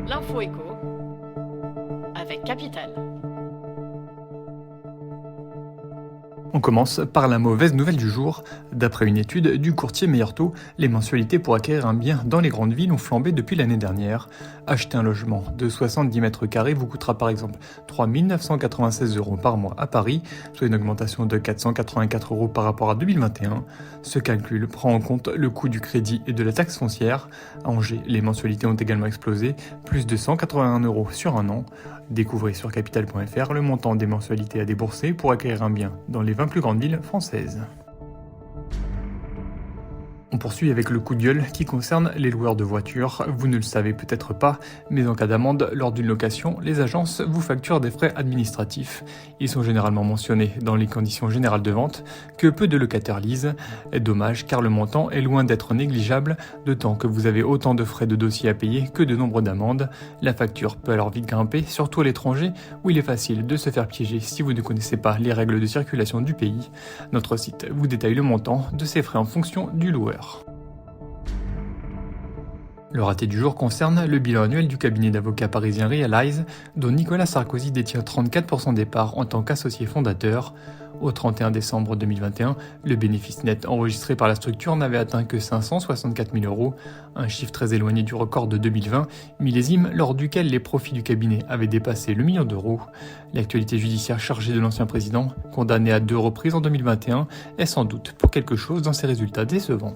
L'info éco avec Capital. On commence par la mauvaise nouvelle du jour. D'après une étude du courtier Meilleur Taux, les mensualités pour acquérir un bien dans les grandes villes ont flambé depuis l'année dernière. Acheter un logement de 70 mètres carrés vous coûtera par exemple 3 996 € par mois à Paris, soit une augmentation de 484 € par rapport à 2021. Ce calcul prend en compte le coût du crédit et de la taxe foncière. À Angers, les mensualités ont également explosé, plus de 181 € sur un an. Découvrez sur capital.fr le montant des mensualités à débourser pour acquérir un bien dans les 20 plus grandes villes françaises. On poursuit avec le coup de gueule qui concerne les loueurs de voitures. Vous ne le savez peut-être pas, mais en cas d'amende lors d'une location, les agences vous facturent des frais administratifs. Ils sont généralement mentionnés dans les conditions générales de vente que peu de locataires lisent. Dommage car le montant est loin d'être négligeable, d'autant que vous avez autant de frais de dossier à payer que de nombre d'amendes. La facture peut alors vite grimper, surtout à l'étranger où il est facile de se faire piéger si vous ne connaissez pas les règles de circulation du pays. Notre site vous détaille le montant de ces frais en fonction du loueur. Le raté du jour concerne le bilan annuel du cabinet d'avocats parisien Realize, dont Nicolas Sarkozy détient 34% des parts en tant qu'associé fondateur. Au 31 décembre 2021, le bénéfice net enregistré par la structure n'avait atteint que 564 000 €, un chiffre très éloigné du record de 2020, millésime lors duquel les profits du cabinet avaient dépassé le million d'euros. L'actualité judiciaire chargée de l'ancien président, condamné à 2 reprises en 2021, est sans doute pour quelque chose dans ses résultats décevants.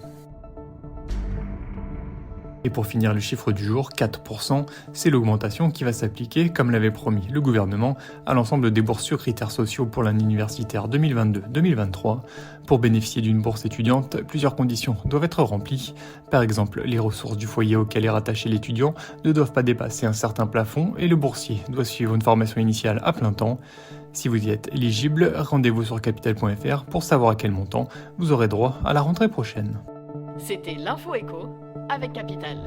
Et pour finir le chiffre du jour, 4%, c'est l'augmentation qui va s'appliquer, comme l'avait promis le gouvernement, à l'ensemble des bourses sur critères sociaux pour l'année universitaire 2022-2023. Pour bénéficier d'une bourse étudiante, plusieurs conditions doivent être remplies. Par exemple, les ressources du foyer auquel est rattaché l'étudiant ne doivent pas dépasser un certain plafond et le boursier doit suivre une formation initiale à plein temps. Si vous y êtes éligible, rendez-vous sur capital.fr pour savoir à quel montant vous aurez droit à la rentrée prochaine. C'était l'info éco avec Capital.